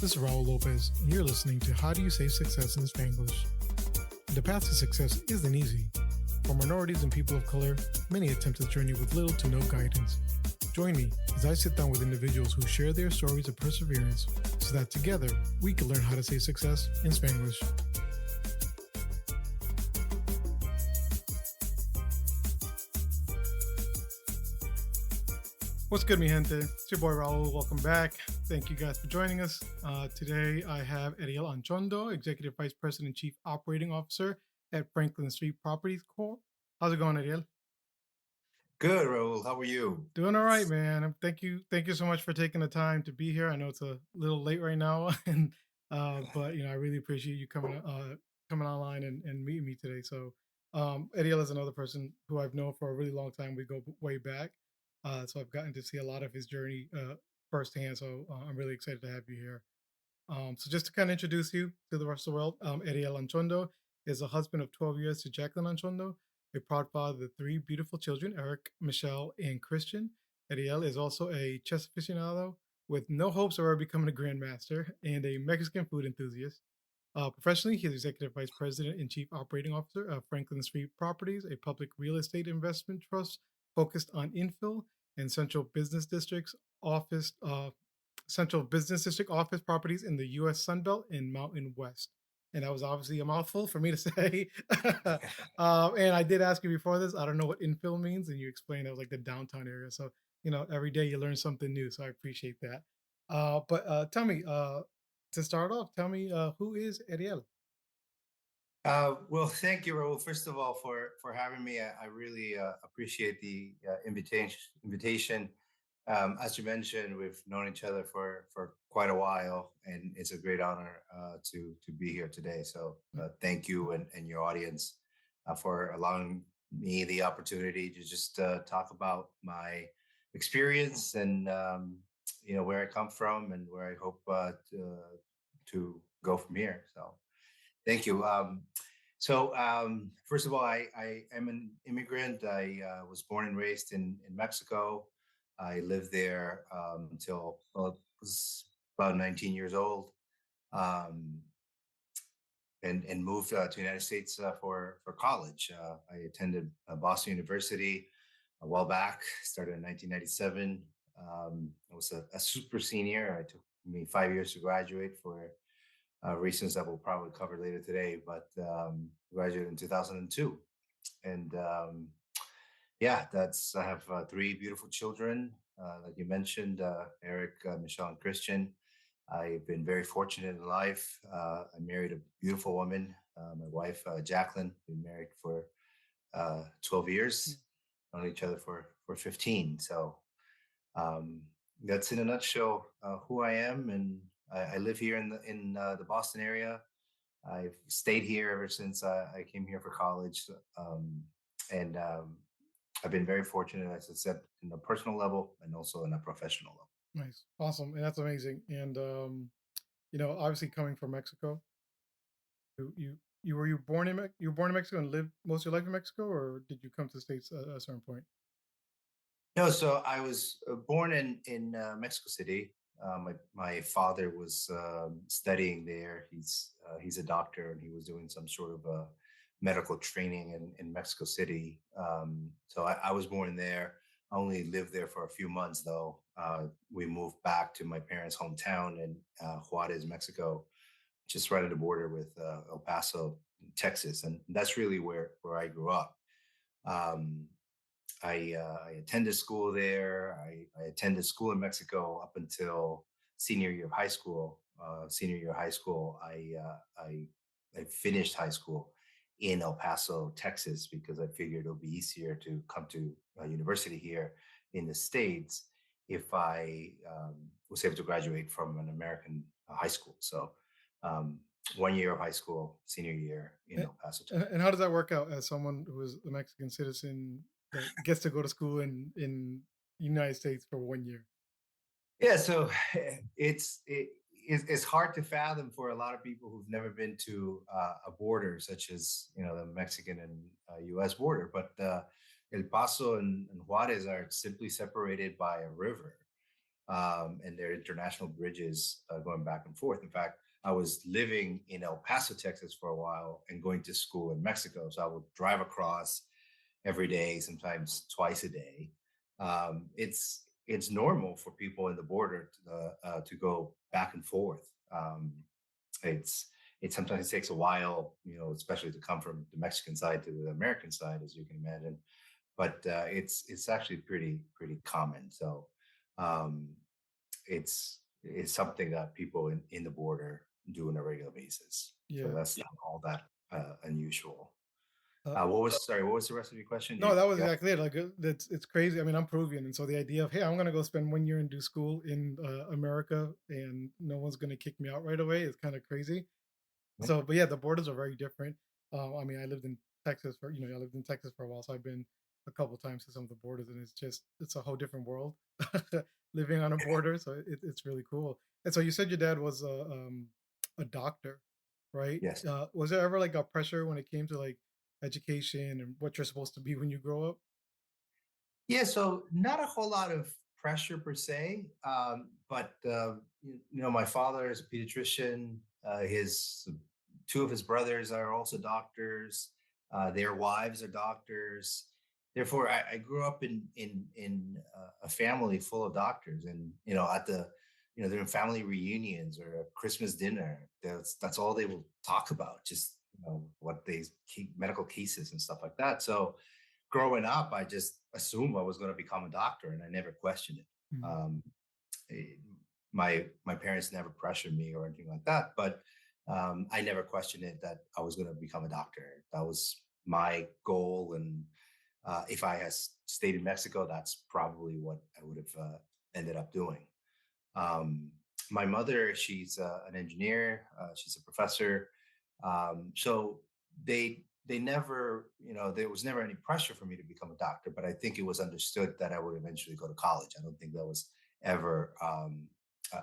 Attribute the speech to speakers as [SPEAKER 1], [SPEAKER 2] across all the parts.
[SPEAKER 1] This is Raul Lopez, and you're listening to How Do You Save Success in Spanglish? The path to success isn't easy. For minorities and people of color, many attempt this journey with little to no guidance. Join me as I sit down with individuals who share their stories of perseverance so that together we can learn how to save success in Spanglish. What's good, mi gente? It's your boy Raul. Welcome back. Thank you guys for joining us. Today I have Eriel Anchondo, Executive Vice President and Chief Operating Officer at Franklin Street Properties Corp. How's it going, Eriel?
[SPEAKER 2] Good, Raul. How are you?
[SPEAKER 1] Doing all right, man. Thank you so much for taking the time to be here. I know it's a little late right now, and but I really appreciate you coming online and meeting me today. So, Eriel is another person who I've known for a really long time. We go way back, so I've gotten to see a lot of his journey firsthand. So I'm really excited to have you here. So just to kind of introduce you to the rest of the world, Eriel Anchondo is a husband of 12 years to Jacqueline Anchondo, a proud father of 3 beautiful children, Eric, Michelle, and Christian. Eriel is also a chess aficionado with no hopes of ever becoming a grandmaster and a Mexican food enthusiast. Professionally, he is Executive Vice President and Chief Operating Officer of Franklin Street Properties, a public real estate investment trust focused on infill and central business district office properties in the U.S. Sunbelt and Mountain West. And that was obviously a mouthful for me to say. And I did ask you before this. I don't know what infill means, and you explained it was like the downtown area. So every day you learn something new. So I appreciate that. But tell me, to start off, tell me who is Eriel?
[SPEAKER 2] Well, thank you, Raul. First of all, for having me. I really appreciate the invitation. As you mentioned, we've known each other for quite a while, and it's a great honor to be here today. So thank you and your audience for allowing me the opportunity to just talk about my experience and where I come from and where I hope to go from here. So thank you. First of all, I am an immigrant. I was born and raised in Mexico. I lived there until I was about 19 years old, and moved to the United States for college. I attended Boston University a while back. Started in 1997. I was a super senior. It took me 5 years to graduate for reasons that we'll probably cover later today. But graduated in 2002, and I have 3 beautiful children, like you mentioned, Eric, Michelle, and Christian. I've been very fortunate in life. I married a beautiful woman, my wife, Jacqueline. Been married for 12 years, known each other for 15. So that's in a nutshell who I am, and I live here in the Boston area. I've stayed here ever since I came here for college, and I've been very fortunate, as I said, in a personal level and also in a professional level.
[SPEAKER 1] Nice, awesome, and that's amazing. And obviously coming from Mexico, you born in Mexico and lived most of your life in Mexico, or did you come to the States at a certain point?
[SPEAKER 2] No, so I was born in Mexico City. My father was studying there. He's a doctor, and he was doing some sort of medical training in Mexico City. So I was born there. I only lived there for a few months, though. We moved back to my parents' hometown in Juarez, Mexico, just right at the border with El Paso, Texas, and that's really where I grew up. I attended school there. I attended school in Mexico up until senior year of high school. I finished high school in El Paso, Texas, because I figured it would be easier to come to a university here in the States if I was able to graduate from an American high school. So 1 year of high school, senior year in El Paso, Texas.
[SPEAKER 1] And how does that work out as someone who is a Mexican citizen that gets to go to school in the United States for 1 year?
[SPEAKER 2] Yeah, so it's hard to fathom for a lot of people who've never been to a border such as the Mexican and U.S. border. But El Paso and Juarez are simply separated by a river. and there are international bridges going back and forth. In fact, I was living in El Paso, Texas for a while and going to school in Mexico. So I would drive across every day, sometimes twice a day. It's normal for people in the border to go back and forth. It's it sometimes takes a while, especially to come from the Mexican side to the American side, as you can imagine. But it's actually pretty common. So um, it's something that people in the border do on a regular basis. So
[SPEAKER 1] Yeah.
[SPEAKER 2] that's not all that unusual.
[SPEAKER 1] Uh,
[SPEAKER 2] What was the rest of your question?
[SPEAKER 1] no, that was exactly it. Like, it's crazy. I mean, I'm Peruvian, and so the idea of, hey, I'm gonna go spend 1 year and do school in America, and no one's gonna kick me out right away is kind of crazy. So, but yeah, the borders are very different. I mean, I lived in Texas for, I lived in Texas for a while, so I've been a couple times to some of the borders, and it's a whole different world living on a border. So it's really cool. And so you said your dad was a doctor, right?
[SPEAKER 2] Yes.
[SPEAKER 1] Was there ever like a pressure when it came to like education and what you're supposed to be when you grow up?
[SPEAKER 2] Yeah, so not a whole lot of pressure per se, but my father is a pediatrician. His two of his brothers are also doctors. Their wives are doctors. Therefore, I grew up in a family full of doctors, and at the during family reunions or a Christmas dinner, that's all they will talk about, just what they medical cases and stuff like that. So growing up, I just assumed I was going to become a doctor, and I never questioned it.
[SPEAKER 1] Mhm.
[SPEAKER 2] Um, eh, my parents never pressured me or anything like that, but I never questioned it that I was going to become a doctor. That was my goal, and if I had stayed in Mexico, that's probably what I would have ended up doing. Um, my mother, she's an engineer. She's a professor. So they never, there was never any pressure for me to become a doctor, but I think it was understood that I would eventually go to college. I don't think that was ever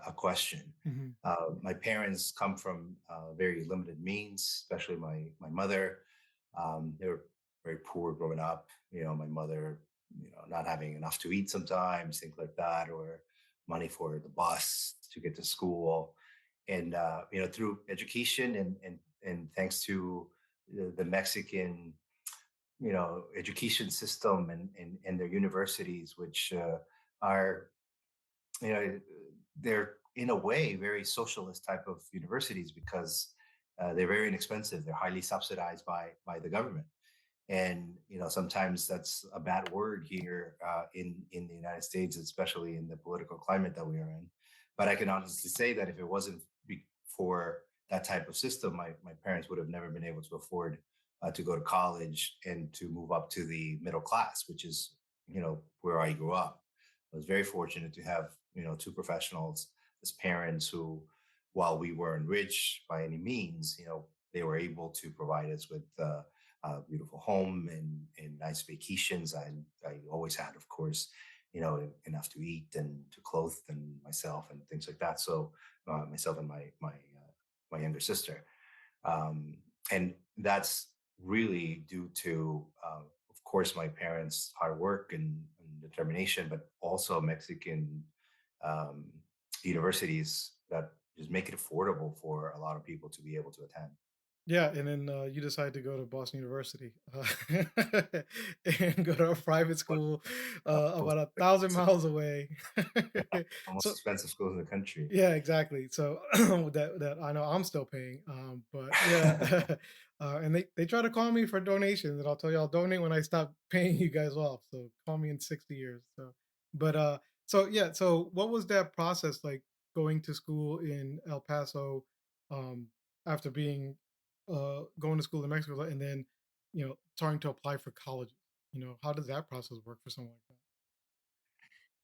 [SPEAKER 2] a question.
[SPEAKER 1] Mhm.
[SPEAKER 2] My parents come from very limited means, especially my mother. They were very poor growing up. My mother, not having enough to eat sometimes, things like that, or money for the bus to get to school. And through education and thanks to the Mexican education system and their universities, which are they're in a way very socialist type of universities because they're very inexpensive. They're highly subsidized by the government, and sometimes that's a bad word here in the United States, especially in the political climate that we are in. But I can honestly say that if it wasn't for that type of system, my parents would have never been able to afford to go to college and to move up to the middle class, which is where I grew up. I was very fortunate to have two professionals as parents who, while we weren't rich by any means, they were able to provide us with a beautiful home and nice vacations. I always had, of course, enough to eat and to clothe and myself and things like that. So myself and my younger sister, and that's really due to, of course, my parents' hard work and determination, but also Mexican um, universities that just make it affordable for a lot of people to be able to attend.
[SPEAKER 1] Yeah, and then you decide to go to Boston University and go to a private
[SPEAKER 2] But
[SPEAKER 1] school
[SPEAKER 2] most
[SPEAKER 1] about 1,000 miles away.
[SPEAKER 2] yeah, the most
[SPEAKER 1] So
[SPEAKER 2] expensive schools in the country.
[SPEAKER 1] yeah, exactly. So that I know I'm still paying, but yeah, and they try to call me for donations, and I'll tell you I'll donate when I stop paying you guys off. So call me in 60 years. So, but so yeah, so what was that process like going to school in El Paso, um, after being going to school in Mexico, and then trying to apply for colleges? How does that process work for someone like that?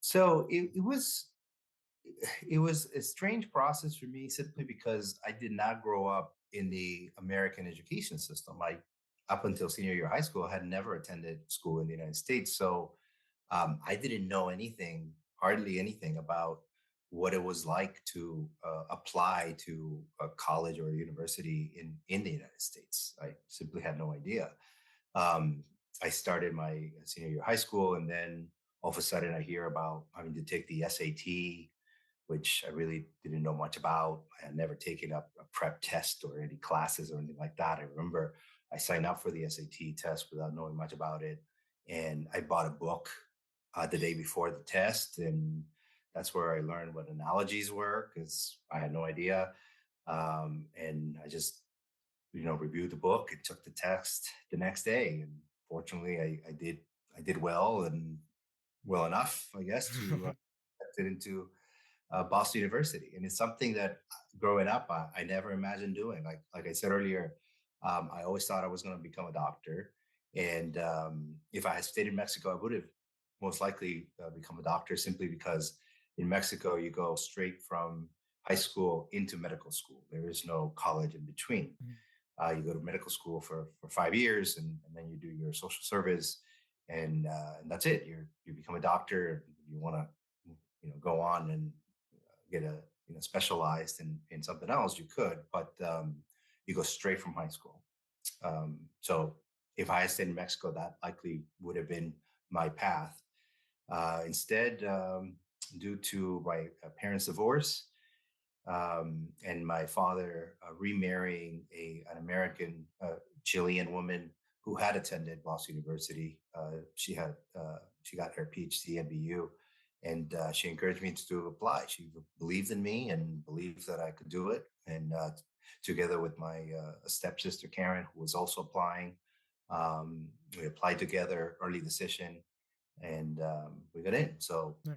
[SPEAKER 2] So it was a strange process for me simply because I did not grow up in the American education system. I up until senior year of high school had never attended school in the United States, so I didn't know anything, hardly anything about what it was like to apply to a college or a university in the United States. I simply had no idea. Um, I started my senior year of high school, and then all of a sudden I hear about having to take the SAT which I really didn't know much about. I had never taken up a prep test or any classes or anything like that. I remember I signed up for the SAT test without knowing much about it. And I bought a book the day before the test. And that's where I learned what analogies were because I had no idea. And I just, reviewed the book and took the test the next day. And fortunately, I did well and well enough, I guess, to get into Boston University, and it's something that growing up I never imagined doing. Like I said earlier, I always thought I was going to become a doctor, and if I had stayed in Mexico, I would have most likely become a doctor simply because in Mexico you go straight from high school into medical school. There is no college in between.
[SPEAKER 1] Mhm.
[SPEAKER 2] You go to medical school for 5 years, and then you do your social service, and that's it. You become a doctor. You want to go on and get a specialized in something else, you could, but you go straight from high school. So if I had stayed in Mexico, that likely would have been my path. Instead, due to my parents' divorce, and my father remarrying an American Chilean woman who had attended Boston University. She got her PhD at BU, and she encouraged me to apply. She believed in me and believed that I could do it. And together with my stepsister Karen, who was also applying, we applied together, early decision, and we got in. So
[SPEAKER 1] Nice.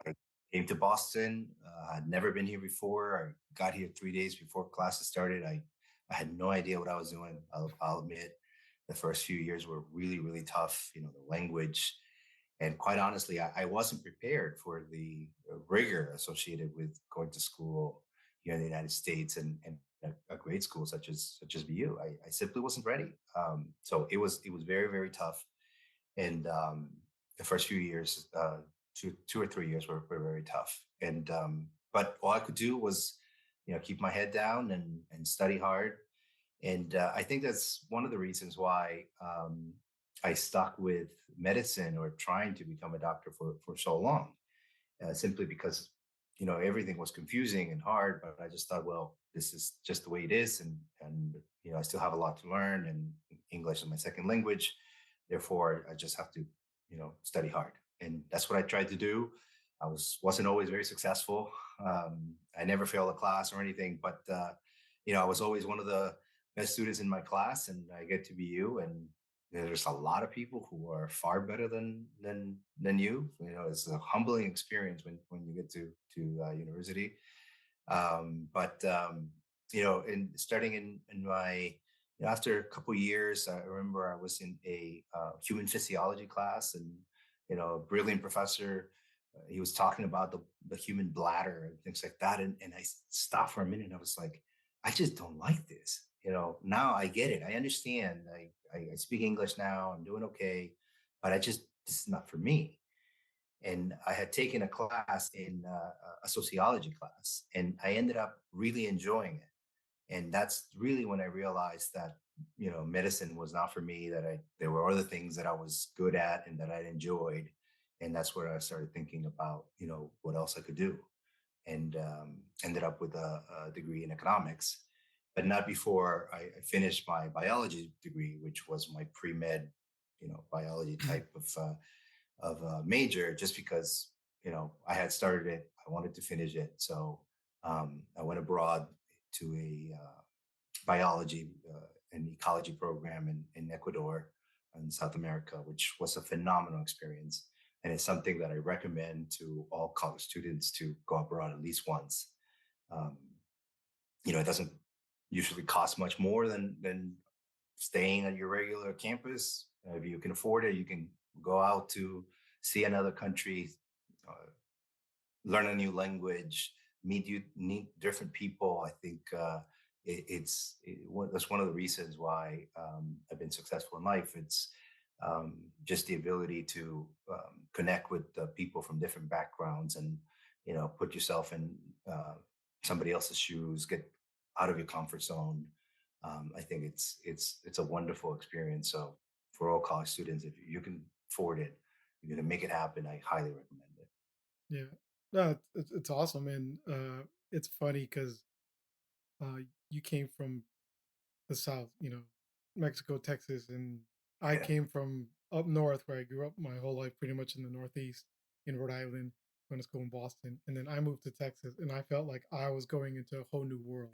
[SPEAKER 2] I came to Boston. I'd never been here before. I got here 3 days before classes started. I had no idea what I was doing. I'll admit, the first few years were really, really tough. The language, and quite honestly, I wasn't prepared for the rigor associated with going to school here in the United States and a grade school such as BU. I simply wasn't ready. So it was very, very tough, and the first few years, 2 or 3 years were very tough. And but all I could do was, keep my head down and study hard. And I think that's one of the reasons why I stuck with medicine or trying to become a doctor for so long, simply because everything was confusing and hard. But I just thought, well, this is just the way it is, and I still have a lot to learn, and English is my second language. Therefore, I just have to study hard, and that's what I tried to do. I wasn't always very successful. I never failed a class or anything, but I was always one of the best students in my class, and I get to be you. And there's a lot of people who are far better than you. It's a humbling experience when you get to university. But in starting in my after a couple of years, I remember I was in a human physiology class, and a brilliant professor. He was talking about the human bladder and things like that, and I stopped for a minute, and I was like, I just don't like this. Now I get it. I understand. I speak English now. I'm doing okay, but this is not for me. And I had taken a class in a sociology class, and I ended up really enjoying it. And that's really when I realized that medicine was not for me. That there were other things that I was good at and that I enjoyed, and that's where I started thinking about what else I could do, and ended up with a degree in economics, but not before I finished my biology degree, which was my pre med, biology type of major, just because I had started it, I wanted to finish it. So I went abroad to a biology and ecology program in Ecuador in South America, which was a phenomenal experience. And it's something that I recommend to all college students to go abroad at least once. Um, it doesn't usually cost much more than staying at your regular campus. If you can afford it, you can go out to see another country, uh, learn a new language, meet different people. I think that's one of the reasons why I've been successful in life. It's just the ability to connect with people from different backgrounds, and put yourself in somebody else's shoes, get out of your comfort zone. I think it's a wonderful experience. So for all college students, if you can afford it, you're going to make it happen. I highly recommend it.
[SPEAKER 1] Yeah. No, it's awesome, and it's funny because uh, you came from the South, Mexico, Texas, and I
[SPEAKER 2] Yeah.
[SPEAKER 1] came from up north where I grew up my whole life, pretty much in the Northeast in Rhode Island, going to school in Boston, and then I moved to Texas, and I felt like I was going into a whole new world.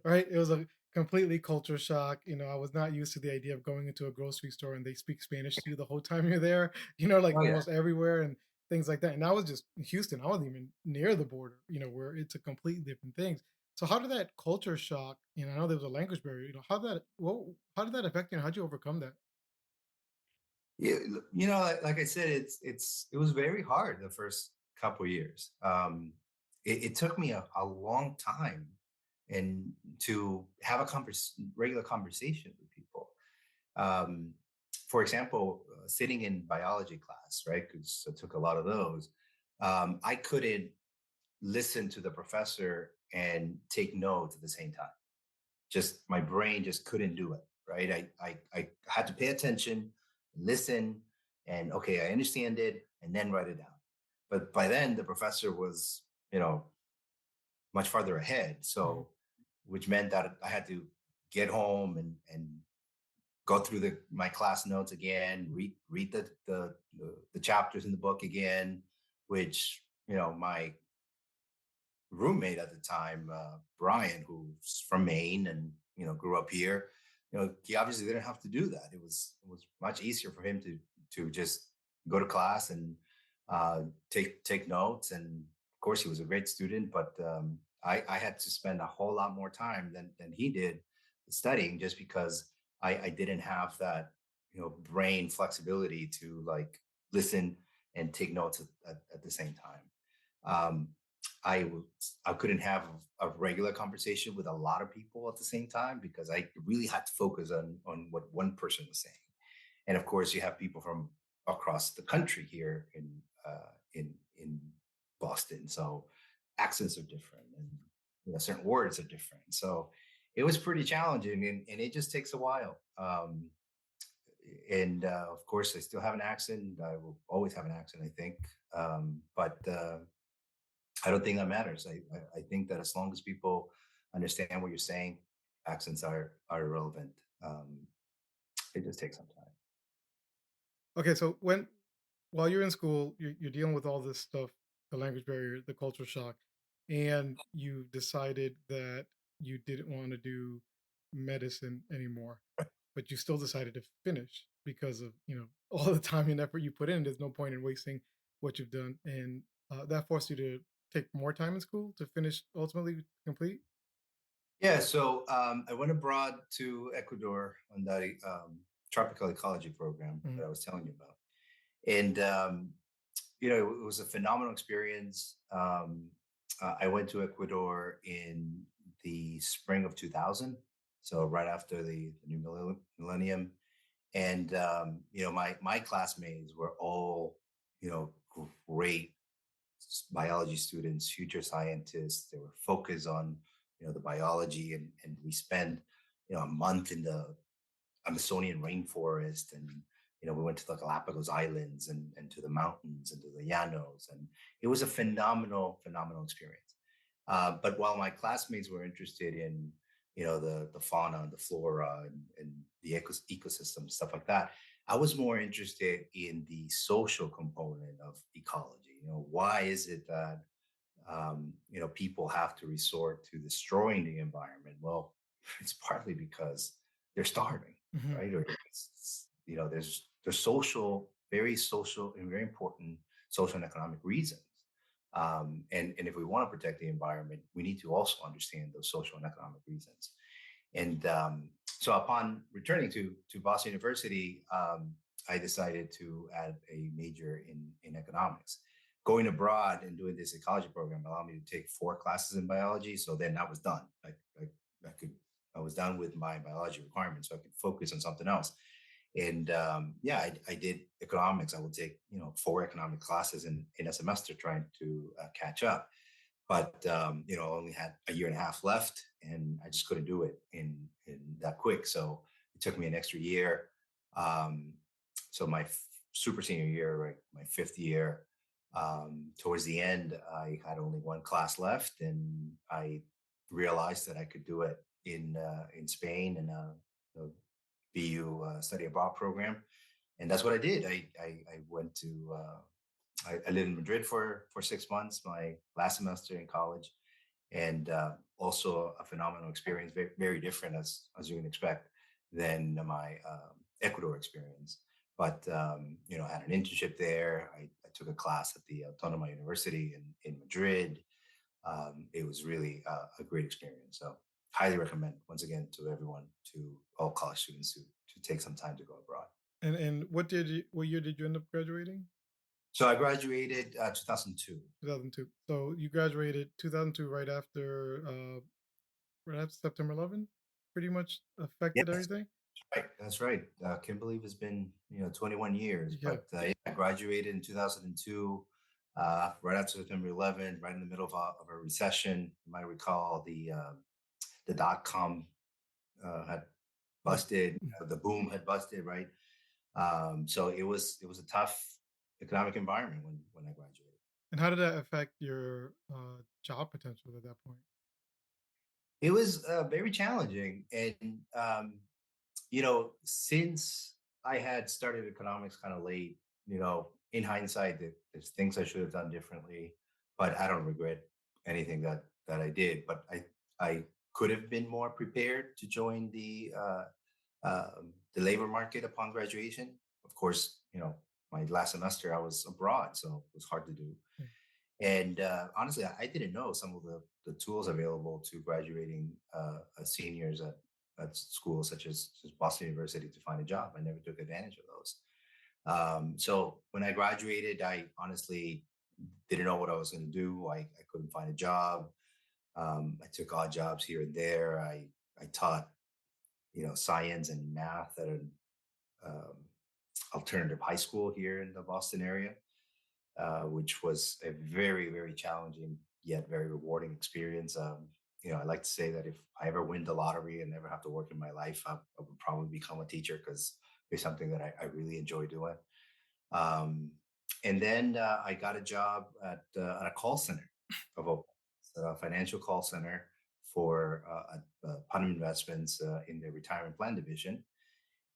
[SPEAKER 1] Right? It was a completely culture shock. I was not used to the idea of going into a grocery store and they speak Spanish to you the whole time you're there, like
[SPEAKER 2] Oh yeah.
[SPEAKER 1] almost everywhere and things like that. And I was just in Houston. I wasn't even near the border, where it's a completely different things. So how did that culture shock, I know there was a language barrier, how did that affect you and how'd you overcome that?
[SPEAKER 2] Yeah, like I said, it was very hard the first couple years. It took me a long time and to have a regular conversation with people. Um, for example, sitting in biology class, right? Because I took a lot of those. I couldn't listen to the professor and take notes at the same time. Just my brain just couldn't do it. Right. I had to pay attention, listen, and okay, I understand it, and then write it down. But by then the professor was, much farther ahead.
[SPEAKER 1] Mhm.
[SPEAKER 2] So which meant that I had to get home and go through my class notes again, read the chapters in the book again, which my roommate at the time, Brian, who's from Maine and grew up here, he obviously didn't have to do that. It was much easier for him to just go to class and take notes. And of course, he was a great student, but I had to spend a whole lot more time than he did studying, just because I didn't have that brain flexibility to like listen and take notes at the same time. Um, I couldn't have a regular conversation with a lot of people at the same time because I really had to focus on what one person was saying. And of course, you have people from across the country here in Boston, so accents are different, and certain words are different. So it was pretty challenging, and it just takes a while. And of course, I still have an accent. I will always have an accent, I think. But I don't think that matters. I think that as long as people understand what you're saying, accents are irrelevant. It just takes some time.
[SPEAKER 1] Okay, so while you're in school, you're dealing with all this stuff, the language barrier, the culture shock, and you decided that you didn't want to do medicine anymore, but you still decided to finish because of, all the time and effort you put in. There's no point in wasting what you've done. And that forced you to take more time in school to finish, ultimately complete.
[SPEAKER 2] Yeah, so I went abroad to Ecuador on that tropical ecology program
[SPEAKER 1] Mhm.
[SPEAKER 2] that I was telling you about, and it was a phenomenal experience. I went to Ecuador in the spring of 2000, so right after the new millennium. And my classmates were all great biology students, future scientists. They were focused on the biology, and we spent a month in the Amazonian rainforest, and we went to the Galapagos Islands and to the mountains and to the llanos, and it was a phenomenal experience. But while my classmates were interested in the fauna and the flora and the ecosystem, stuff like that, I was more interested in the social component of ecology. Why is it that people have to resort to destroying the environment? Well, it's partly because they're starving,
[SPEAKER 1] Mhm.
[SPEAKER 2] right? Or there's very social and very important social and economic reasons. And if we want to protect the environment, we need to also understand those social and economic reasons. And so upon returning to Boston University, I decided to add a major in economics. Going abroad and doing this ecology program allowed me to take 4 classes in biology. So then I was done. I was done with my biology requirements, so I could focus on something else. And yeah, I did economics. I would take 4 economic classes in a semester, trying to catch up. But I only had a year and a half left, and I just couldn't do it in that quick. So it took me an extra year. So my super senior year, right, my 5th year, Towards the end, I had only one class left, and I realized that I could do it in Spain in a BU study abroad program, and that's what I did. I went to I lived in Madrid for 6 months, my last semester in college, and also a phenomenal experience, very, very different as you can expect than my Ecuador experience. But I had an internship there. I took a class at the Autónoma University in Madrid. It was really a great experience. So highly recommend once again to everyone, to all college students, to take some time to go abroad.
[SPEAKER 1] And what year did you end up graduating?
[SPEAKER 2] So I graduated 2002.
[SPEAKER 1] 2002. So you graduated 2002 right after September 11, pretty much affected
[SPEAKER 2] Yes,
[SPEAKER 1] everything.
[SPEAKER 2] right. That's right. Can't believe it's been 21 years,
[SPEAKER 1] Yeah.
[SPEAKER 2] but yeah, I graduated in 2002, right after September 11, right in the middle of a recession. You might recall the dot com had
[SPEAKER 1] Yeah.
[SPEAKER 2] busted,
[SPEAKER 1] Mm.
[SPEAKER 2] the boom had busted, right? So it was a tough economic environment when I graduated.
[SPEAKER 1] And how did that affect your job potential at that point?
[SPEAKER 2] It was very challenging, and since I had started economics kind of late, in hindsight, there's things I should have done differently, but I don't regret anything that I did. But I could have been more prepared to join the labor market upon graduation. Of course, my last semester I was abroad, so it was hard to do.
[SPEAKER 1] Yeah.
[SPEAKER 2] And honestly, I didn't know some of the tools available to graduating seniors at schools such as Boston University to find a job. I never took advantage of those. So when I graduated, I honestly didn't know what I was going to do. I couldn't find a job. I took odd jobs here and there. I taught science and math at an um, alternative high school here in the Boston area, which was a very, very challenging yet very rewarding experience. I like to say that if I ever win the lottery and never have to work in my life, I would probably become a teacher because it's something that I really enjoy doing. Um, and then I got a job at a call center of a financial call center for Putnam Investments in the retirement plan division.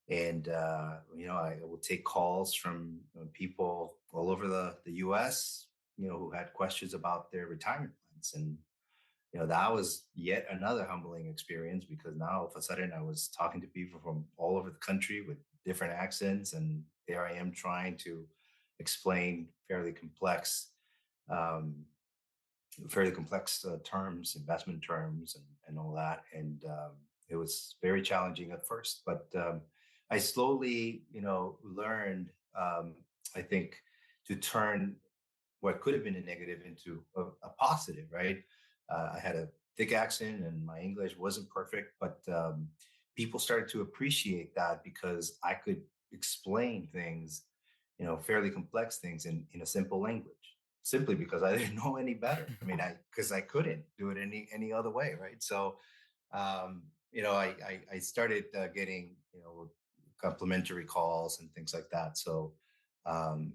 [SPEAKER 2] And I will take calls from people all over the U.S. Who had questions about their retirement plans, and that was yet another humbling experience because now all of a sudden I was talking to people from all over the country with different accents, and there I am trying to explain um, fairly complex terms, investment terms, and all that. And it was very challenging at first, but I slowly, learned, I think, to turn what could have been a negative into a positive, right? I had a thick accent and my English wasn't perfect, but people started to appreciate that because I could explain things, fairly complex things in a simple language, simply because I didn't know any better. I mean, because I couldn't do it any other way, right? So, I started getting, complimentary calls and things like that. So, um,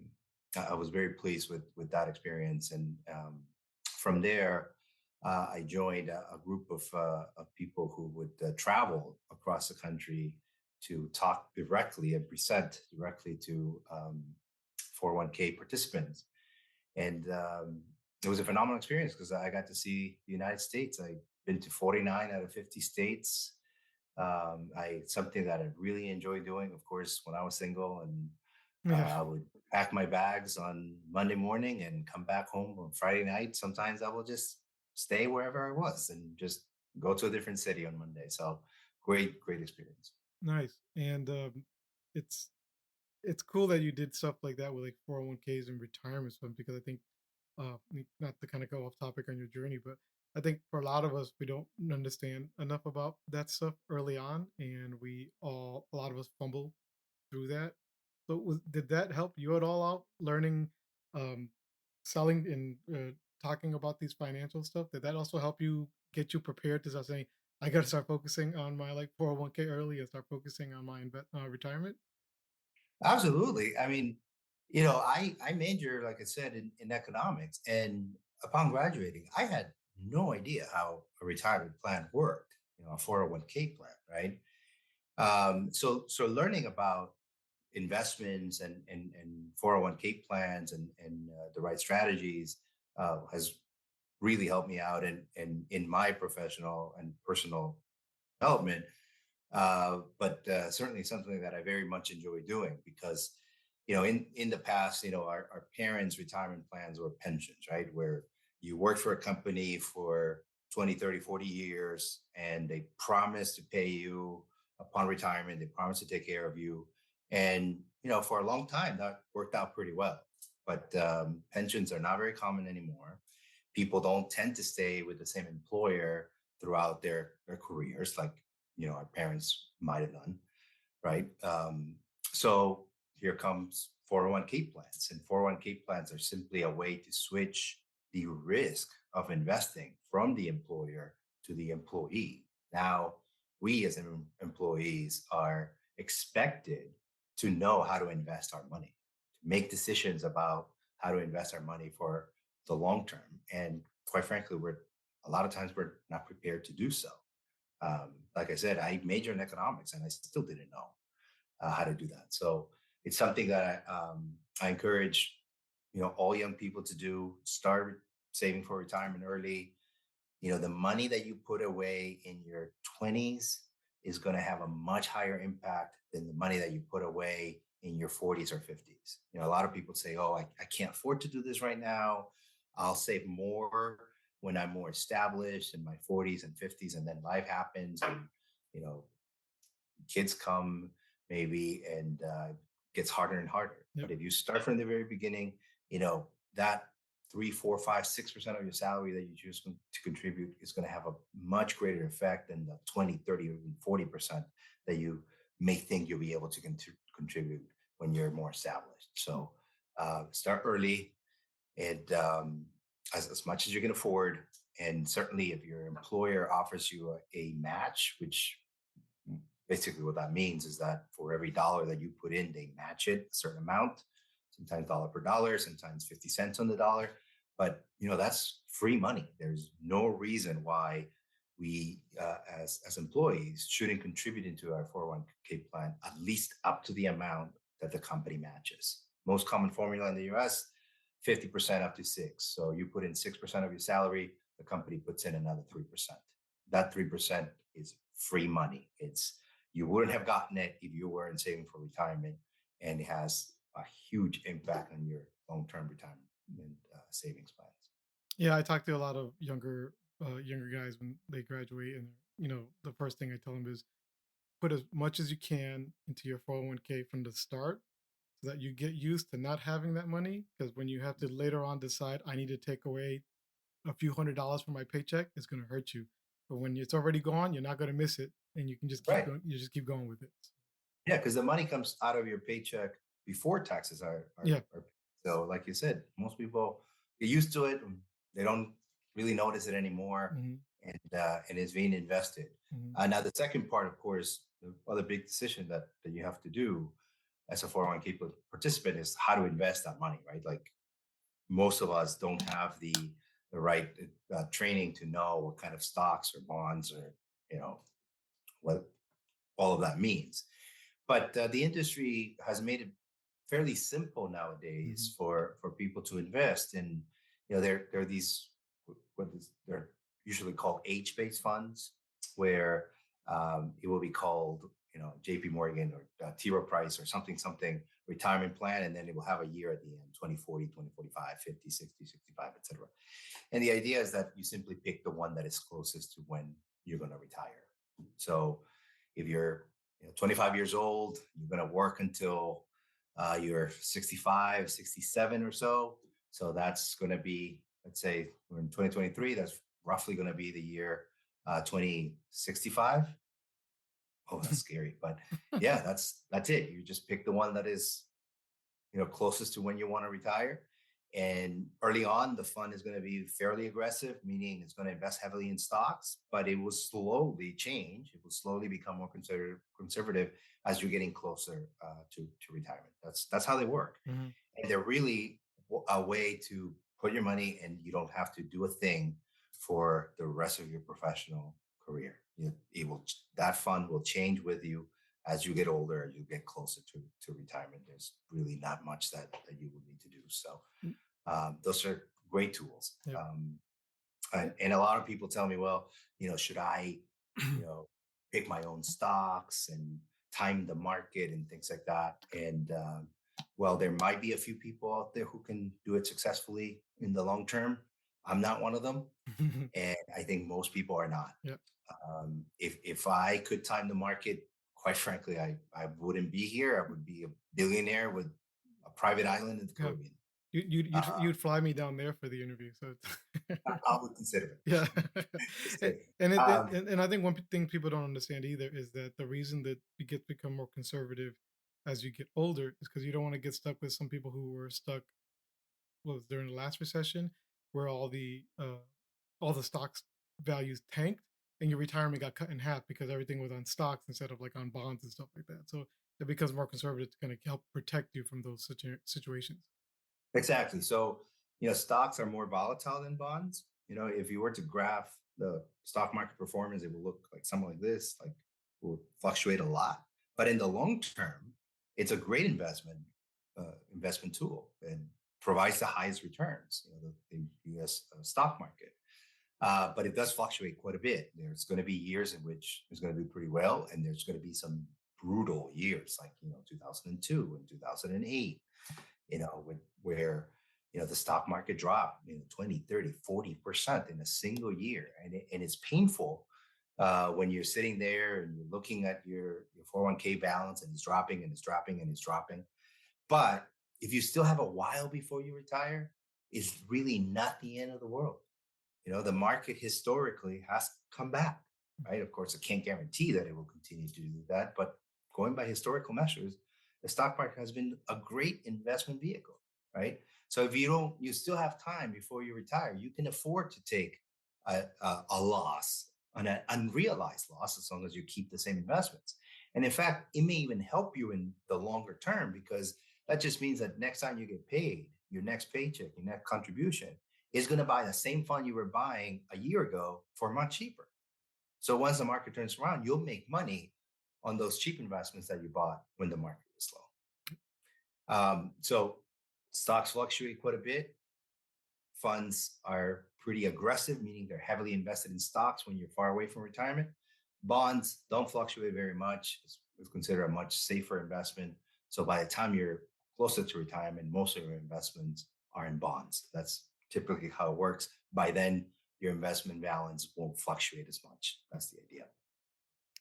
[SPEAKER 2] I was very pleased with that experience, and from there, I joined a group of people who would travel across the country to talk directly and present directly to 401k participants, and it was a phenomenal experience because I got to see the United States. I've been to 49 out of 50 states. I something that I really enjoy doing. Of course, when I was single, and
[SPEAKER 1] Yeah.
[SPEAKER 2] I would pack my bags on Monday morning and come back home on Friday night. Sometimes I will just stay wherever I was and just go to a different city on Monday. So great, great experience.
[SPEAKER 1] Nice. And it's it's cool that you did stuff like that with like 401ks and retirement funds because I think not to kind of go off topic on your journey, but I think for a lot of us we don't understand enough about that stuff early on, and a lot of us fumble through that. So did that help you at all out learning, um, selling and talking about these financial stuff? Did that also help you get you prepared to start saying, I got to start focusing on my like 401k early and start focusing on my retirement?
[SPEAKER 2] Absolutely. I mean, I major, like I said, in economics, and upon graduating, I had no idea how a retirement plan worked. A 401k plan, right? So learning about investments and 401k plans and the right strategies has really helped me out and in my professional and personal development. But certainly something that I very much enjoy doing because, in the past, our parents' retirement plans were pensions, right? Where you worked for a company for 20, 30, 40 years and they promise to pay you upon retirement. They promise to take care of you. And, for a long time, that worked out pretty well. But pensions are not very common anymore. People don't tend to stay with the same employer throughout their careers like our parents might have done, right? So here comes 401k plans, and 401k plans are simply a way to switch the risk of investing from the employer to the employee. Now, we as employees are expected to know how to invest our money, to make decisions about how to invest our money for the long term. And quite frankly, we're a lot of times we're not prepared to do so. Like I said, I majored in economics and I still didn't know how to do that. So it's something that I encourage, all young people to do. Start saving for retirement early. The money that you put away in your 20s is going to have a much higher impact than the money that you put away in your 40s or 50s. A lot of people say, oh, I can't afford to do this right now. I'll save more when I'm more established in my 40s and 50s. And then life happens and, you know, kids come maybe and gets harder and harder.
[SPEAKER 1] Yep.
[SPEAKER 2] But if you start from the very beginning, that 3, 4, 5, 6% of your salary that you choose to contribute is going to have a much greater effect than the 20, 30, or even 40% that you may think you'll be able to contribute when you're more established. So start early and as much as you can afford. And certainly if your employer offers you a match, which basically what that means is that for every dollar that you put in, they match it a certain amount, sometimes dollar per dollar, sometimes 50 cents on the dollar. But, that's free money. There's no reason why we, as employees, shouldn't contribute into our 401k plan, at least up to the amount that the company matches. Most common formula in the US, 50% up to 6. So you put in 6% of your salary, the company puts in another 3%. That 3% is free money. You wouldn't have gotten it if you weren't saving for retirement, and it has a huge impact on your long-term retirement savings plans.
[SPEAKER 1] Yeah, I talk to a lot of younger guys when they graduate, and the first thing I tell them is put as much as you can into your 401k from the start, so that you get used to not having that money. Because when you have to later on decide, I need to take away a few $100s from my paycheck, it's going to hurt you. But when it's already gone, you're not going to miss it, and you can just keep
[SPEAKER 2] Right.
[SPEAKER 1] going. You just keep going with it.
[SPEAKER 2] Yeah, because the money comes out of your paycheck before taxes
[SPEAKER 1] Yeah.
[SPEAKER 2] are so like you said, most people get used to it. They don't really notice it anymore,
[SPEAKER 1] Hmm.
[SPEAKER 2] and it's being invested.
[SPEAKER 1] Hmm.
[SPEAKER 2] Now, the second part, of course, the other big decision that you have to do as a 401k participant is how to invest that money, right? Like most of us don't have the right training to know what kind of stocks or bonds or what all of that means. But the industry has made it fairly simple
[SPEAKER 1] Hmm.
[SPEAKER 2] nowadays for people to invest in. There are these they're usually called age-based funds, where it will be called JP Morgan or T. Rowe Price or something retirement plan, and then it will have a year at the end: 2040, 2045, 50, 60, 65, etc. And the idea is that you simply pick the one that is closest to when you're going to retire. So if you're 25 years old, you're going to work until you're 65, 67 or so. So that's going to be, let's say we're in 2023, that's roughly going to be the year 2065. Oh, that's scary. But yeah, that's it. You just pick the one that is closest to when you want to retire. And early on, the fund is going to be fairly aggressive, meaning it's going to invest heavily in stocks, but it will slowly change. It will slowly become more conservative as you're getting closer to retirement. That's how they work,
[SPEAKER 1] Mhm.
[SPEAKER 2] and they're really a way to put your money, and you don't have to do a thing for the rest of your professional career. It will that fund will change with you as you get older, as you get closer to retirement. There's really not much that you will need to do. So
[SPEAKER 1] Mm,
[SPEAKER 2] those are great tools.
[SPEAKER 1] yep.
[SPEAKER 2] And a lot of people tell me, well, should I, you know, pick my own stocks and time the market and things like that? And well, there might be a few people out there who can do it successfully in the long term. I'm not one of them, and I think most people are not.
[SPEAKER 1] Yep.
[SPEAKER 2] If I could time the market, quite frankly, I wouldn't be here. I would be a billionaire with a private island in the
[SPEAKER 1] Yeah.
[SPEAKER 2] Caribbean. Uh,
[SPEAKER 1] You'd fly me down there for the interview, so
[SPEAKER 2] I would consider
[SPEAKER 1] yeah.
[SPEAKER 2] it. Just kidding.
[SPEAKER 1] And I think one thing people don't understand either is that the reason that you get to become more conservative as you get older is because you don't want to get stuck with some people who were stuck was during the last recession where all the stocks values tanked and your retirement got cut in half because everything was on stocks instead of like on bonds and stuff like that. So it becomes more conservative to kind of help protect you from those situations.
[SPEAKER 2] Exactly. So, stocks are more volatile than bonds. If you were to graph the stock market performance, it will look like something like this, like will fluctuate a lot. But in the long term, it's a great investment tool and provides the highest returns, the US stock market. But it does fluctuate quite a bit. There's going to be years in which it's going to do pretty well, and there's going to be some brutal years like 2002 and 2008, where the stock market dropped 20, 30, 40% in a single year, and it's painful when you're sitting there and you're looking at your 401k balance, and it's dropping and it's dropping and it's dropping. But if you still have a while before you retire, it's really not the end of the world. The market historically has come back, right? Of course, I can't guarantee that it will continue to do that, but going by historical measures, the stock market has been a great investment vehicle, right? So if you still have time before you retire, you can afford to take a loss, an unrealized loss, as long as you keep the same investments. And in fact, it may even help you in the longer term, because that just means that next time you get paid, your next paycheck, your next contribution, is going to buy the same fund you were buying a year ago for much cheaper. So once the market turns around, you'll make money on those cheap investments that you bought when the market was slow. So stocks fluctuate quite a bit. Funds are pretty aggressive, meaning they're heavily invested in stocks when you're far away from retirement. Bonds don't fluctuate very much. It's considered a much safer investment. So by the time you're closer to retirement, most of your investments are in bonds. That's typically how it works. By then, your investment balance won't fluctuate as much. That's the idea.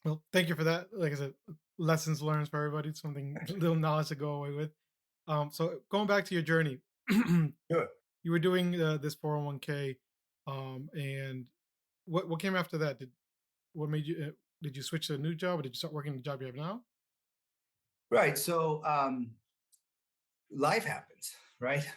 [SPEAKER 1] Well, thank you for that. Like I said, lessons learned for everybody, something little knowledge to go away with. So going back to your journey, you
[SPEAKER 2] Sure.
[SPEAKER 1] were doing this 401k, and what came after that? What made you? Did you switch to a new job, or did you start working the job you have now?
[SPEAKER 2] Right. So life happens, right?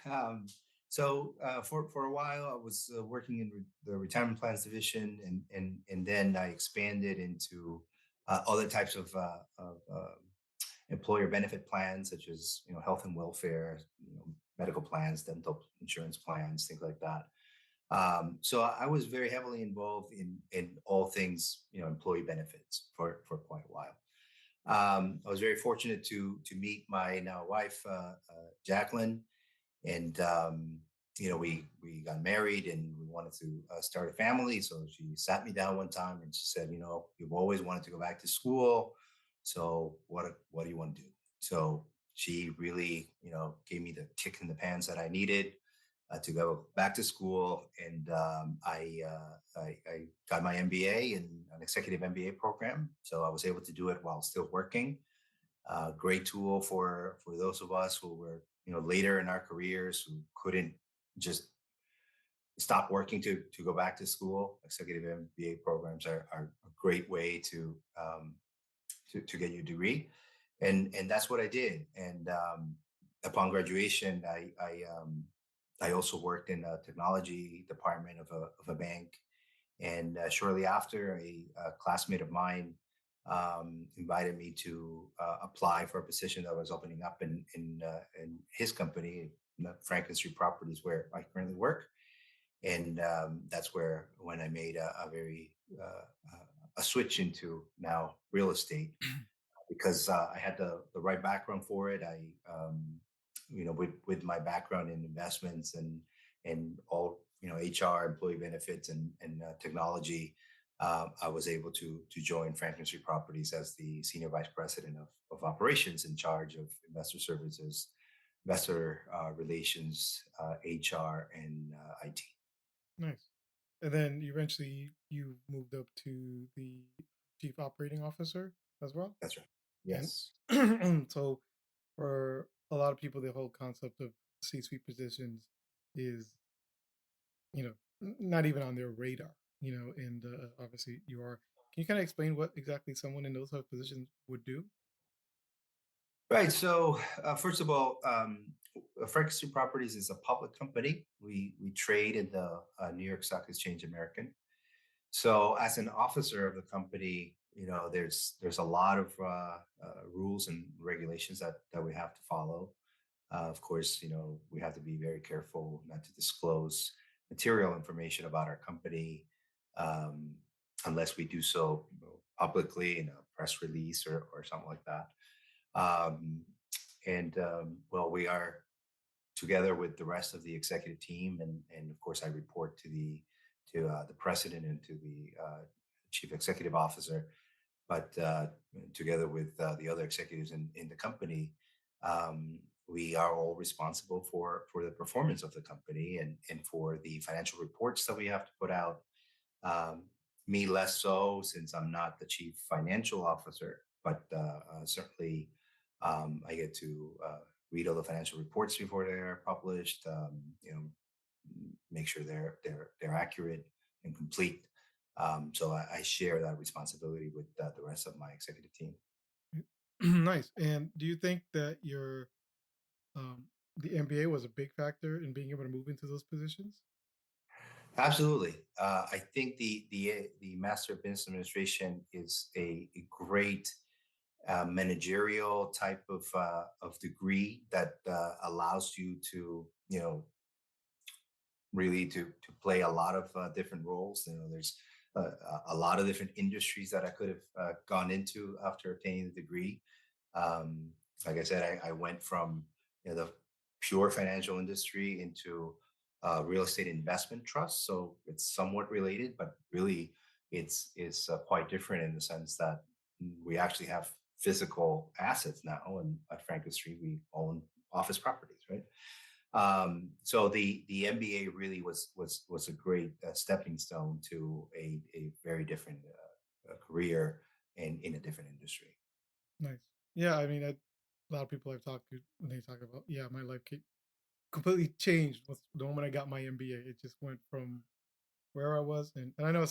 [SPEAKER 2] For a while, I was working in the retirement plans division, and then I expanded into other types of employer benefit plans, such as health and welfare, medical plans, dental insurance plans, things like that. So I was very heavily involved in all things employee benefits for quite a while. I was very fortunate to meet my now wife, Jacqueline, and we got married and we wanted to start a family. So she sat me down one time and she said, you've always wanted to go back to school. So what do you want to do? So she really gave me the kick in the pants that I needed to go back to school, and I got my MBA in an executive MBA program. So I was able to do it while still working. Great tool for those of us who were later in our careers, who couldn't just stop working to go back to school. Executive MBA programs are a great way to get your degree, and that's what I did. And upon graduation, I I also worked in a technology department of a bank. And shortly after, a classmate of mine invited me to apply for a position that was opening up in his company, Franklin Street Properties, where I currently work. And that's where when I made a very a switch into now real estate because I had the right background for it. With my background in investments and all, HR, employee benefits, and technology, I was able to join Franklin Street Properties as the senior vice president of operations in charge of investor services, investor relations, HR, and IT.
[SPEAKER 1] Nice. And then eventually you moved up to the chief operating officer as well.
[SPEAKER 2] That's right.
[SPEAKER 1] And
[SPEAKER 2] Yes.
[SPEAKER 1] so for a lot of people, the whole concept of C-suite positions is, not even on their radar, and obviously you are. Can you kind of explain what exactly someone in those type of positions would do?
[SPEAKER 2] Right. So, first of all, Franklin Properties is a public company. We trade in the New York Stock Exchange American. So, as an officer of the company, there's a lot of rules and regulations that we have to follow. Of course, we have to be very careful not to disclose material information about our company um, unless we do so publicly in a press release or something like that. Um, well, we are together with the rest of the executive team, and of course, I report to the president and to the chief executive officer. But together with the other executives in the company, we are all responsible for the performance of the company and for the financial reports that we have to put out. Um, Me less so, since I'm not the chief financial officer, but certainly I get to read all the financial reports before they're published. Make sure they're accurate and complete. So I share that responsibility with the rest of my executive team.
[SPEAKER 1] Nice. And do you think that the MBA was a big factor in being able to move into those positions?
[SPEAKER 2] Absolutely. I think the Master of Business Administration is a great managerial type of degree that allows you to really to play a lot of different roles. There's a lot of different industries that I could have gone into after obtaining the degree. Um, like I said, I went from the pure financial industry into real estate investment trust, so it's somewhat related, but really it's quite different in the sense that we actually have physical assets now, and at Franklin Street we own office properties, right? So the MBA really was a great stepping stone to a very different career in a different industry.
[SPEAKER 1] Nice. Yeah, I mean, a lot of people I've talked to when they talk about, yeah, my life completely changed with the moment I got my MBA. It just went from where I was, and I know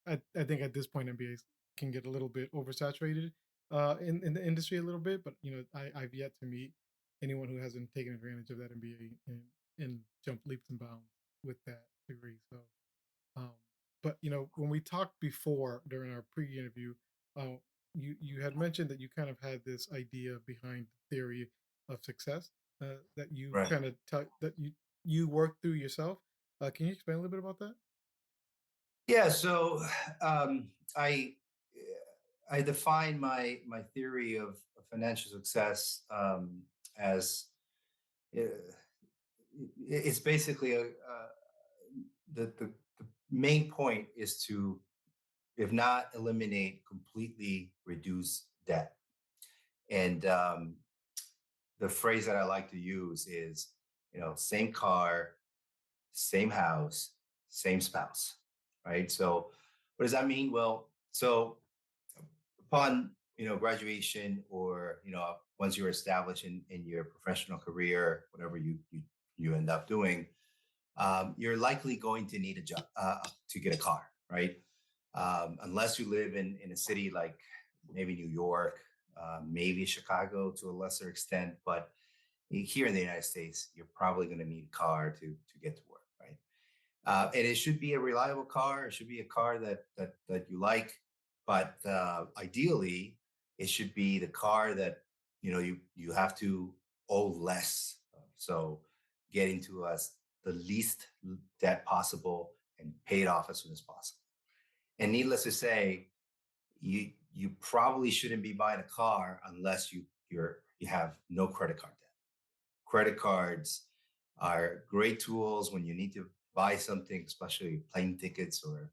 [SPEAKER 1] I think at this point MBAs can get a little bit oversaturated in the industry a little bit, but I've yet to meet anyone who hasn't taken advantage of that MBA and jumped leaps and bounds with that degree. So um, but when we talked before during our pre-interview, uh, you had mentioned that you kind of had this idea behind the theory of success that you
[SPEAKER 2] Right.
[SPEAKER 1] kind of that you worked through yourself. Can you explain a little bit about that?
[SPEAKER 2] Yeah. So um, I I define my theory of financial success as it's basically the main point is to, if not eliminate, completely reduce debt. And the phrase that I like to use is, same car, same house, same spouse, right? So, what does that mean? Well, so upon graduation, or once you're established in your professional career, whatever you end up doing, you're likely going to need a job to get a car, right? Unless you live in a city like maybe New York, maybe Chicago to a lesser extent, but Here in the United States, you're probably going to need a car to get to work, right? And it should be a reliable car. It should be a car that you like, but ideally, it should be the car that you have to owe less. So getting to us the least debt possible and pay it off as soon as possible. And needless to say, you probably shouldn't be buying a car unless you have no credit card debt. Credit cards are great tools when you need to buy something, especially plane tickets or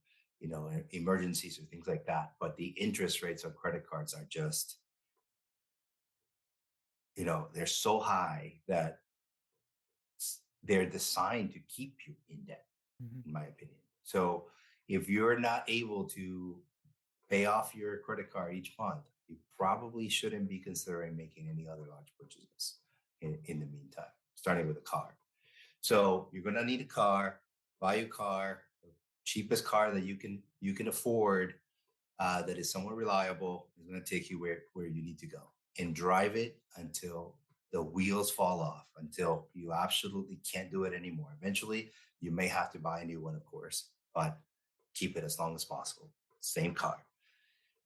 [SPEAKER 2] emergencies or things like that. But the interest rates on credit cards are just they're so high that they're designed to keep you in debt,
[SPEAKER 1] Mhm.
[SPEAKER 2] in my opinion. So if you're not able to pay off your credit card each month, you probably shouldn't be considering making any other large purchases in the meantime, starting with a car. So you're going to need a car, buy a car, the cheapest car that you can afford, that is somewhat reliable, is going to take you where you need to go, and drive it until the wheels fall off, until you absolutely can't do it anymore. Eventually, you may have to buy a new one, of course, but keep it as long as possible. Same car.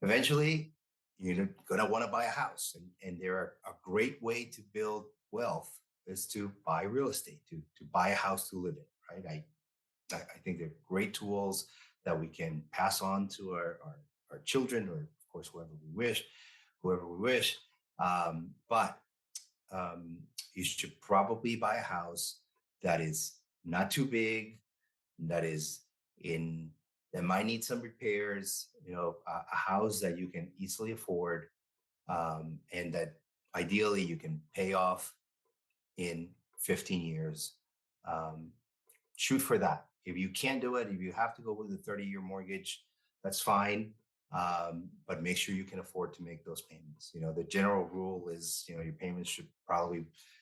[SPEAKER 2] Eventually, you're going to want to buy a house, and there are a great way to build wealth is to buy real estate, to buy a house to live in, right? I think they're great tools that we can pass on to our children, or of course whoever we wish. But you should probably buy a house that is not too big, that is in that might need some repairs. A house that you can easily afford, and that ideally you can pay off in 15 years. Um, Shoot for that. If you can't do it, if you have to go with a 30-year mortgage, that's fine. But make sure you can afford to make those payments. The general rule is, your payments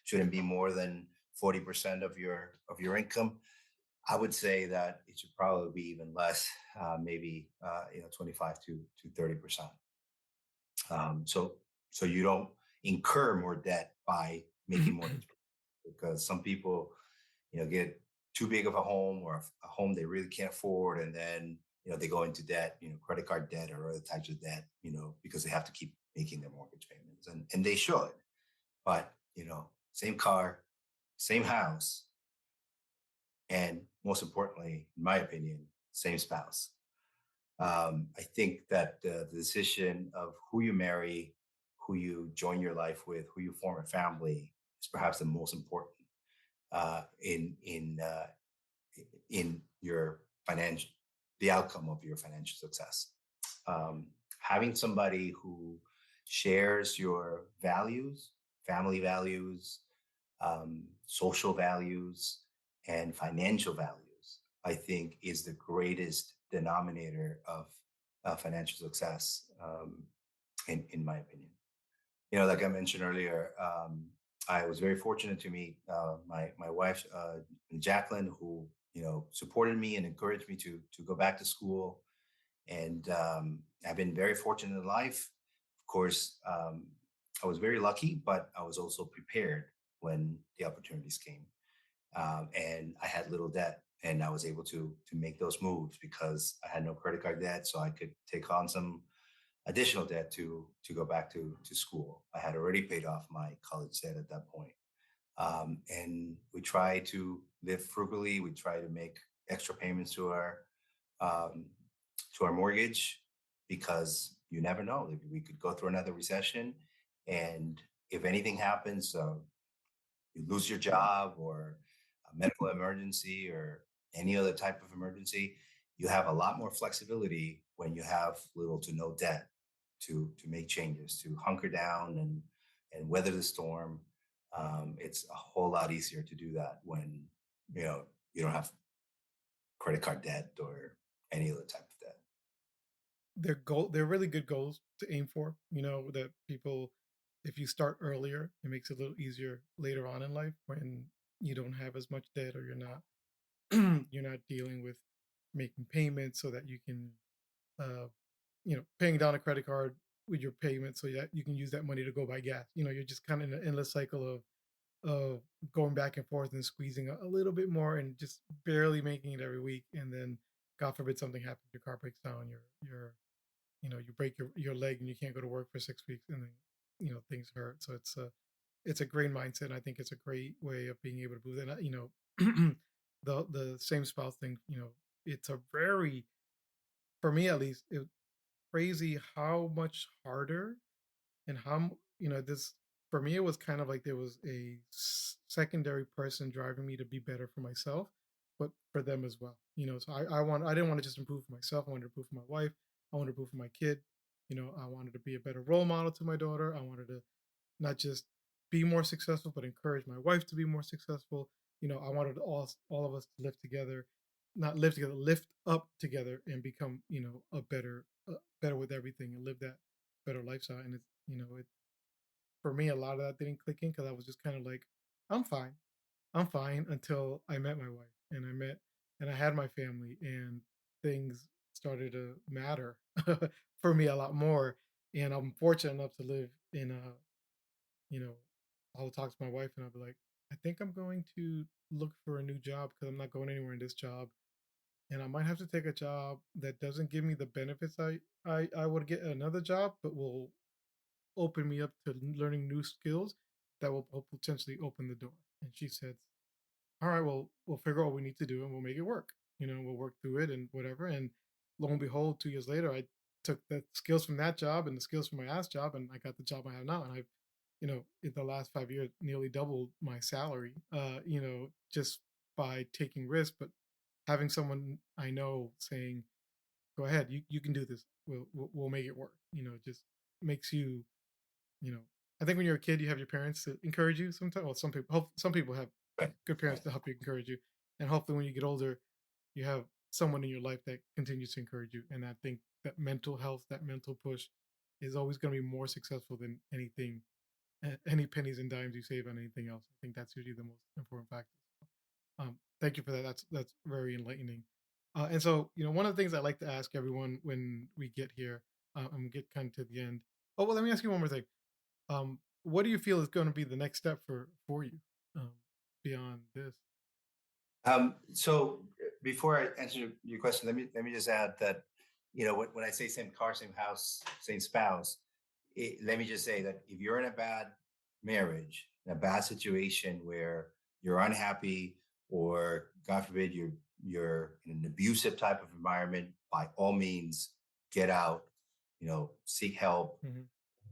[SPEAKER 2] shouldn't be more than 40% of your income. I would say that it should probably be even less, maybe 25 to 30%. So you don't incur more debt by making mortgage payments, because some people get too big of a home, or a home they really can't afford, and then they go into debt, credit card debt or other types of debt, because they have to keep making their mortgage payments, and they should. But same car, same house, and most importantly, in my opinion, same spouse. I think that the decision of who you marry, who you join your life with, who you form a family, is perhaps the most important, in your financial the outcome of your financial success. Having somebody who shares your values, family values, social values, and financial values, I think, is the greatest denominator of financial success, in my opinion. Like I mentioned earlier, I was very fortunate to meet my wife, Jacqueline, who supported me and encouraged me to go back to school. And I've been very fortunate in life. Of course, I was very lucky, but I was also prepared when the opportunities came. And I had little debt, and I was able to make those moves because I had no credit card debt, so I could take on some additional debt to go back to school. I had already paid off my college debt at that point. And we try to live frugally. We try to make extra payments um, to our mortgage, because you never know. We could go through another recession, and if anything happens, you lose your job, or a medical emergency, or any other type of emergency, you have a lot more flexibility when you have little to no debt to make changes, to hunker down and weather the storm. It's a whole lot easier to do that when you don't have credit card debt or any other type of debt.
[SPEAKER 1] They're really good goals to aim for, that people, if you start earlier, it makes it a little easier later on in life when you don't have as much debt, or you're not you're not dealing with making payments, so that you can paying down a credit card with your payment, so that you can use that money to go buy gas. You're just kind of in an endless cycle of of going back and forth and squeezing a little bit more and just barely making it every week, and then God forbid something happens, your car breaks down, you break your leg and you can't go to work for 6 weeks, and then things hurt. So it's a great mindset. And I think it's a great way of being able to move. And the same spouse thing. It's a very, for me at least, it crazy how much harder and this, for me it was kind of like there was a secondary person driving me to be better for myself, but for them as well. So I didn't want to just improve for myself. I wanted to improve for my wife. I wanted to improve for my kid. I wanted to be a better role model to my daughter. I wanted to not just be more successful, but encourage my wife to be more successful. I wanted all of us to live together, not live together, lift up together, and become a better with everything, and live that better lifestyle. And it, for me, a lot of that didn't click in because I was just kind of like, I'm fine, I'm fine, until I met my wife, and I had my family, and things started to matter for me a lot more. And I'm fortunate enough to live in a you know, I'll talk to my wife and I'll be like, I think I'm going to look for a new job because I'm not going anywhere in this job. And I might have to take a job that doesn't give me the benefits I would get at another job, but will open me up to learning new skills that will potentially open the door. And she said, all right, well, we'll figure out what we need to do and we'll make it work. We'll work through it and whatever. And lo and behold, 2 years later, I took the skills from that job and the skills from my last job, and I got the job I have now. And I've, in the last 5 years, nearly doubled my salary, just by taking risks, but having someone I know saying, go ahead, you can do this. We'll make it work. Just makes you, you know, I think when you're a kid, you have your parents to encourage you sometimes. Well, some people have
[SPEAKER 2] Right,
[SPEAKER 1] good parents
[SPEAKER 2] right.
[SPEAKER 1] to help you, encourage you, and hopefully when you get older, you have someone in your life that continues to encourage you. And I think that mental health, that mental push, is always going to be more successful than anything, any pennies and dimes you save on anything else. I think that's usually the most important factor. Thank you for that. That's very enlightening. And so, one of the things I like to ask everyone when we get here, and we get kind of to the end. Oh well, let me ask you one more thing. What do you feel is going to be the next step for you, um, beyond this?
[SPEAKER 2] So before I answer your question, let me just add that when I say same car, same house, same spouse, let me just say that if you're in a bad marriage, in a bad situation where you're unhappy, or God forbid you're in an abusive type of environment, by all means get out. Seek help.
[SPEAKER 1] Mhm.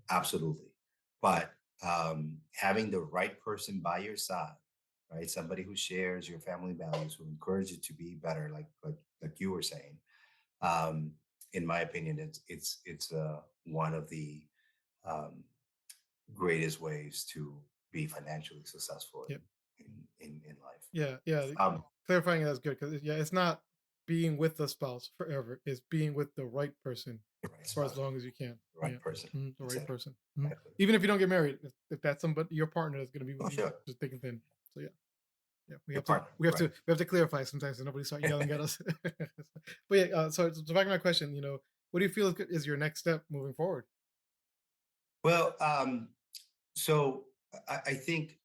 [SPEAKER 2] Absolutely. But having the right person by your side, right? Somebody who shares your family values, who encourages you to be better, like you were saying. Um, in my opinion, it's one of the um, greatest ways to be financially successful
[SPEAKER 1] Yep.
[SPEAKER 2] in life.
[SPEAKER 1] Yeah. Yeah.
[SPEAKER 2] Um,
[SPEAKER 1] Clarifying that's good because yeah, it's not being with the spouse forever. It's being with the right person
[SPEAKER 2] the right
[SPEAKER 1] for as
[SPEAKER 2] spouse,
[SPEAKER 1] long as you can.
[SPEAKER 2] the
[SPEAKER 1] Yeah.
[SPEAKER 2] right person.
[SPEAKER 1] The right
[SPEAKER 2] Exactly.
[SPEAKER 1] person. Mhm.
[SPEAKER 2] Exactly.
[SPEAKER 1] Even if you don't get married, if that's somebody, your partner is going to be with
[SPEAKER 2] Oh,
[SPEAKER 1] you,
[SPEAKER 2] sure.
[SPEAKER 1] just thick and thin. So yeah. Yeah, we
[SPEAKER 2] Your
[SPEAKER 1] have to
[SPEAKER 2] partner,
[SPEAKER 1] we have to
[SPEAKER 2] right?
[SPEAKER 1] we have to clarify sometimes so nobody start yelling at us. But yeah, so back to my question, what do you feel is your next step moving forward?
[SPEAKER 2] Well, so I think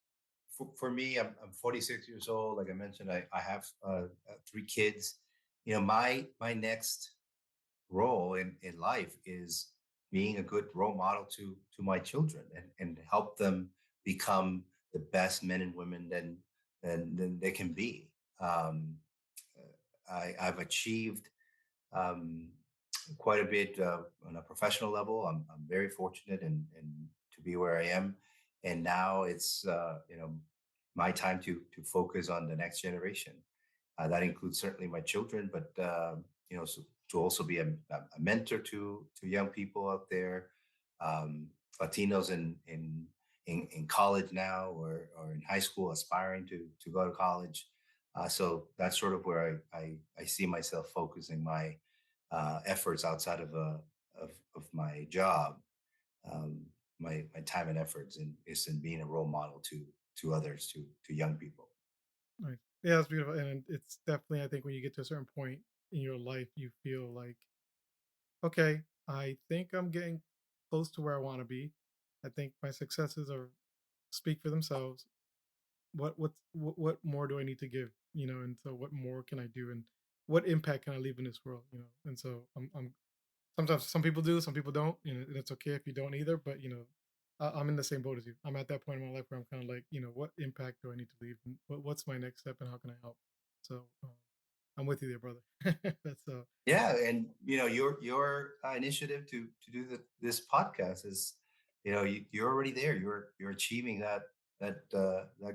[SPEAKER 2] for me, I'm 46 years old. Like I mentioned, I have three kids. My next role in life is being a good role model to my children, and help them become the best men and women than they can be. I've achieved um, quite a bit on a professional level. I'm very fortunate and to be where I am, and now it's my time to focus on the next generation. That includes certainly my children, but so to also be a mentor to young people out there, um, Latinos in college now, or in high school aspiring to go to college. So that's sort of where I see myself focusing my efforts outside of my job, um, my time and efforts, and is in being a role model to others, to young people.
[SPEAKER 1] Nice. Yeah, that's beautiful. And it's definitely, I think when you get to a certain point in your life, you feel like, okay, I think I'm getting close to where I want to be. I think my successes are speak for themselves. what more do I need to give, and so what more can I do, and what impact can I leave in this world, and so I'm sometimes some people do, some people don't, and it's okay if you don't either. But I'm in the same boat as you. I'm at that point in my life where I'm kind of like, what impact do I need to leave, and what's my next step, and how can I help? So I'm with you there, brother. That's
[SPEAKER 2] Yeah, and your initiative to do this podcast is, you're already there. You're achieving that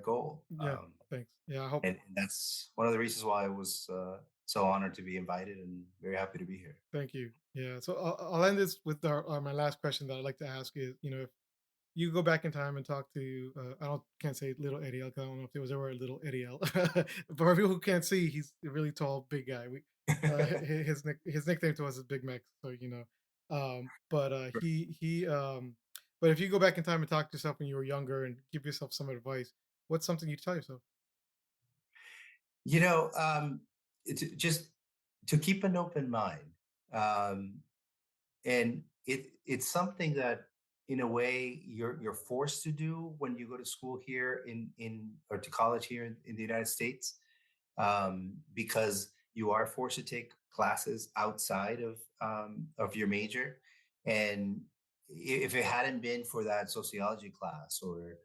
[SPEAKER 2] goal.
[SPEAKER 1] yeah. Thanks. Yeah, I hope.
[SPEAKER 2] And that's one of the reasons why I was so honored to be invited and very happy to be here.
[SPEAKER 1] Thank you. Yeah. So I'll end this with my last question that I'd like to ask is, if you go back in time and talk to, I don't can't say little Eriel 'cause I don't know if there was ever a little Eriel, but for people who can't see, he's a really tall, big guy. His nickname to us is Big Mac. So but but if you go back in time and talk to yourself when you were younger and give yourself some advice, what's something you tell yourself?
[SPEAKER 2] You know, just to keep an open mind. Um, and it's something that in a way you're forced to do when you go to school here in or to college here in the United States, because you are forced to take classes outside of your major. And if it hadn't been for that sociology class or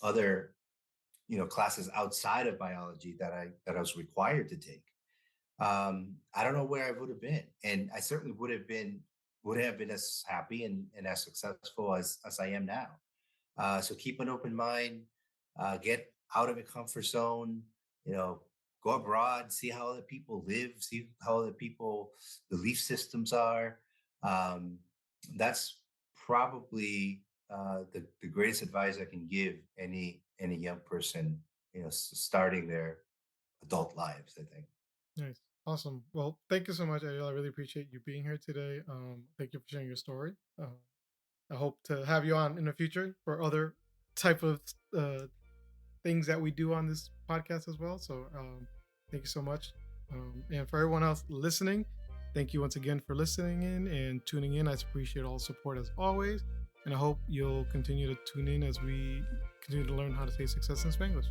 [SPEAKER 2] other classes outside of biology that I was required to take, I don't know where I would have been, and I certainly wouldn't have been as happy and as successful as I am now. So keep an open mind, get out of your comfort zone, you know, go abroad, see how other people live, see how other people belief systems are. Um, that's probably the greatest advice I can give any young person, starting their adult lives, I think.
[SPEAKER 1] Nice. Awesome. Well, thank you so much, Ariel. I really appreciate you being here today. Thank you for sharing your story. I hope to have you on in the future for other type of uh, things that we do on this podcast as well. So thank you so much. And for everyone else listening, thank you once again for listening in and tuning in. I appreciate all the support as always. And I hope you'll continue to tune in as we continue to learn how to say success in Spanglish.